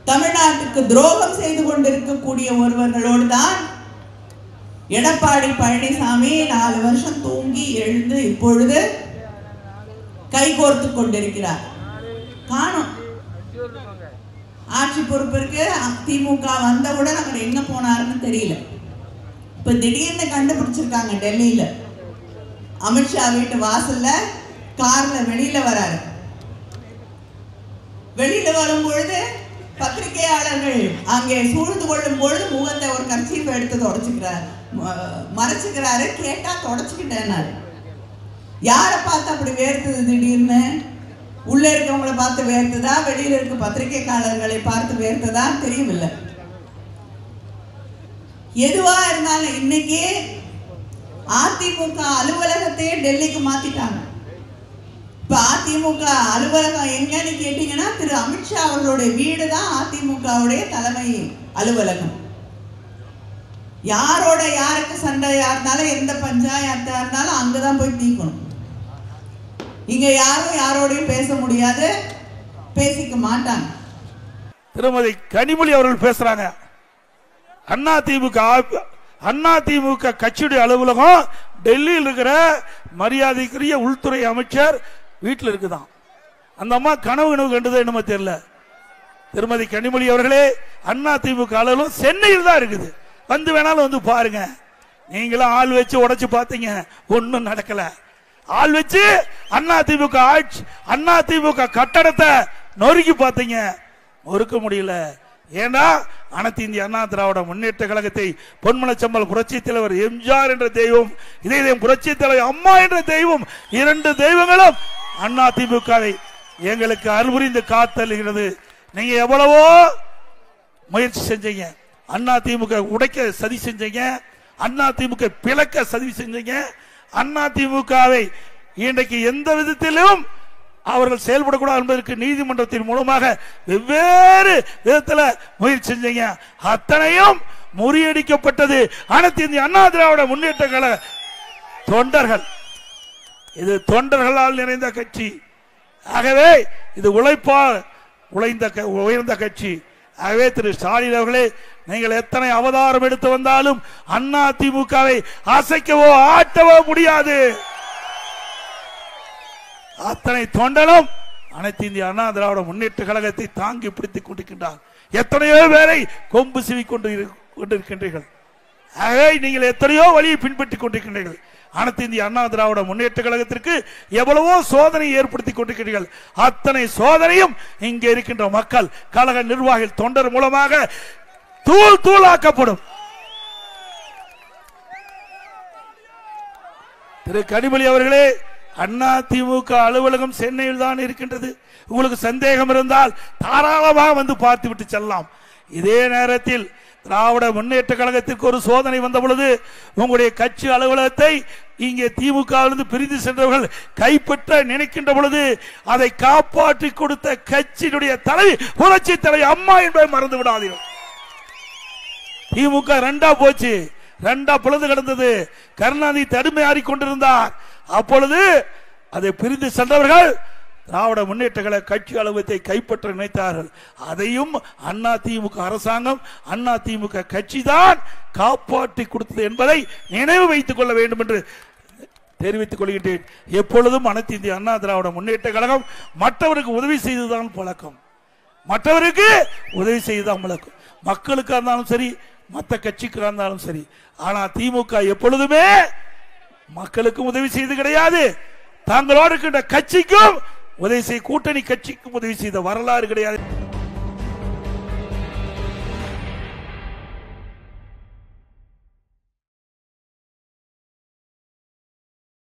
தமிழ்நாட்டுக்கு துரோகம் செய்து கொண்டிருக்கக்கூடிய ஒருவர்களோடு தான் எடப்பாடி பழனிசாமி 4 வருஷம் தூங்கி எழுந்து இப்பொழுது கைகோர்த்து கொண்டிருக்கிறார். காணும் ஆட்சி பொறுப்பிற்கு திமுக வந்தவுடன் அவர் எங்க போனாருன்னு தெரியல. இப்ப திடீர்னு கண்டுபிடிச்சிருக்காங்க. டெல்லியில அமித்ஷா வீட்டு வாசல்ல கார்ல வெளியில வராரு. வெளியில வரும்பொழுது பத்திரிகையாளர்கள் அங்கே சூழ்ந்து கொள்ளும் பொழுது முகத்தை ஒரு கர்ச்சீஃப் எடுத்து தொடச்சுக்கிறார், மறைச்சுக்கிறாரு. கேட்டா தொடச்சுக்கிட்டேன்னாரு. யாரை பார்த்து அப்படி வேர்த்தது? திடீர்னு உள்ள இருக்கவங்களை பார்த்து வேர்த்ததா, வெளியில இருக்க பத்திரிகையாளர்களை பார்த்து வேர்த்ததா தெரியவில்லை. எதுவா இருந்தாலும் இன்னைக்கு அதிமுக அலுவலகத்தையே டெல்லிக்கு மாத்திட்டாங்க. இப்ப அதிமுக அலுவலகம் எங்கன்னு கேட்டீங்கன்னா திரு அமித்ஷா அவர்களுடைய வீடு தான் அதிமுகவுடைய தலைமை அலுவலகம். யாரோட யாருக்கு சண்டையா இருந்தாலும் எந்த பஞ்சாயத்தா இருந்தாலும் அங்கதான் போய் தீர்க்கணும். இங்க யாரும் யாரோடையும் பேச முடியாது, பேசிக்க மாட்டாங்க. திருமதி கனிமொழி அவர்கள் பேசுறாங்க. அதிமுக கட்சியுடைய அலுவலகம் டெல்லியில் இருக்கிற மரியாதைக்குரிய உள்துறை அமைச்சர் வீட்டில் இருக்குதான். அந்த அம்மா கனவு கண்டது என்னமோ தெரியல. திருமதி கனிமொழி அவர்களே, அதிமுக அலுவலகம் சென்னையில் தான் இருக்குது. வந்து வேணாலும் வந்து பாருங்க. நீங்களும் ஆள் வச்சு உடைச்சு பார்த்தீங்க, ஒன்னும் நடக்கல. ஆள் வச்சு அதிமுக கட்டடத்தை நொறுக்கி பார்த்தீங்க, நொறுக்க முடியல. ஏன்னா அனைத்து இந்திய அண்ணா திராவிட முன்னேற்ற கழகத்தை பொன்மனச்செம்மல் புரட்சி தலைவர் எம்ஜிஆர் என்ற தெய்வம், இதே புரட்சி தலைவர் அம்மா என்ற தெய்வம், 2 தெய்வங்களும் அதிமுகவை எங்களுக்கு அருள்புரிந்து காத்தல்கிறது. நீங்க எவ்வளவோ முயற்சி செஞ்சீங்க, அதிமுக உடைக்க சதி செஞ்சீங்க, அதிமுக பிளக்க சதி செஞ்சீங்க. அதிமுகவை இன்றைக்கு எந்த விதத்திலும் அவர்கள் செயல்படக்கூடாது என்பதற்கு நீதிமன்றத்தின் மூலமாக வெவ்வேறு விதத்தில் முயற்சி செஞ்சீங்க. அத்தனையும் முறியடிக்கப்பட்டது அனைத்து இந்திய அண்ணா திராவிட முன்னேற்ற கழக தொண்டர்கள். இது தொண்டர்களால் நிறைந்த கட்சி. ஆகவே இது உழைப்பால் உயர்ந்த கட்சி. ஆகவே திரு ஸ்டாலின் அவர்களே, நீங்கள் எத்தனை அவதாரம் எடுத்து வந்தாலும் அதிமுகவை அசைக்கவோ ஆட்டவோ முடியாது. அத்தனை தொண்டனும் அனைத்து இந்திய அண்ணா திராவிட முன்னேற்ற கழகத்தை தாங்கி பிடித்துக் கொண்டிருக்கின்றார். எத்தனையோ பேரை கொம்பு சிவி கொண்டிருக்கின்றீர்கள். ஆகவே நீங்கள் எத்தனையோ வழியை பின்பற்றிக் கொண்டிருக்கின்றீர்கள். அனைத்து இந்திய அண்ணா திராவிட முன்னேற்ற கழகத்திற்கு எவ்வளவோ சோதனை ஏற்படுத்தி கொண்டிருக்கிறீர்கள். அத்தனை சோதனையும் இங்கே இருக்கின்ற மக்கள், கழக நிர்வாகிகள், தொண்டர் மூலமாக தூள் தூளாக்கப்படும். திரு கனிமொழி அவர்களே, அதிமுக அலுவலகம் சென்னையில் தான் இருக்கின்றது. உங்களுக்கு சந்தேகம் இருந்தால் தாராளமாக வந்து பார்த்து விட்டு செல்லலாம். இதே நேரத்தில் திராவிட முன்னேற்ற கழகத்திற்கு ஒரு சோதனை வந்த பொழுது உங்களுடைய கட்சி அலுவலகத்தை இங்கே திமுகவிலிருந்து பிரிந்து சென்றவர்கள் கைப்பற்ற நினைக்கின்ற பொழுது அதை காப்பாற்றி கொடுத்த கட்சியினுடைய தலைவி புரட்சி தலைவி அம்மா என்பதை மறந்து விடாதீர்கள். திமுக 2ஆ போச்சு, 2ஆ பிளந்து கிடந்தது. கருணாநிதி தடுமையாறி கொண்டிருந்தார். அப்பொழுது அதை பிரிந்து சென்றவர்கள் திராவிட முன்னேற்ற கழக கட்சி அலுவலகத்தை கைப்பற்ற நினைத்தார்கள். அதையும் அதிமுக அரசாங்கம், அதிமுக கட்சி தான் காப்பாற்றி கொடுத்தது என்பதை நினைவு வைத்துக் கொள்ள வேண்டும் என்று தெரிவித்துக் கொள்கின்றேன். எப்பொழுதும் அனைத்து இந்திய அண்ணா திராவிட முன்னேற்ற கழகம் மற்றவருக்கு உதவி செய்துதான் பழக்கம். மற்றவருக்கு உதவி செய்துதான் பழக்கம். மக்களுக்கு இருந்தாலும் சரி, மற்ற கட்சிக்கு இருந்தாலும் சரி. ஆனா திமுக எப்பொழுதுமே மக்களுக்கும் உதவி செய்து கிடையாது, தங்களோடு இருக்கின்ற கட்சிக்கும் உதவி செய்ய, கூட்டணி கட்சிக்கும் உதவி செய்த வரலாறு கிடையாது.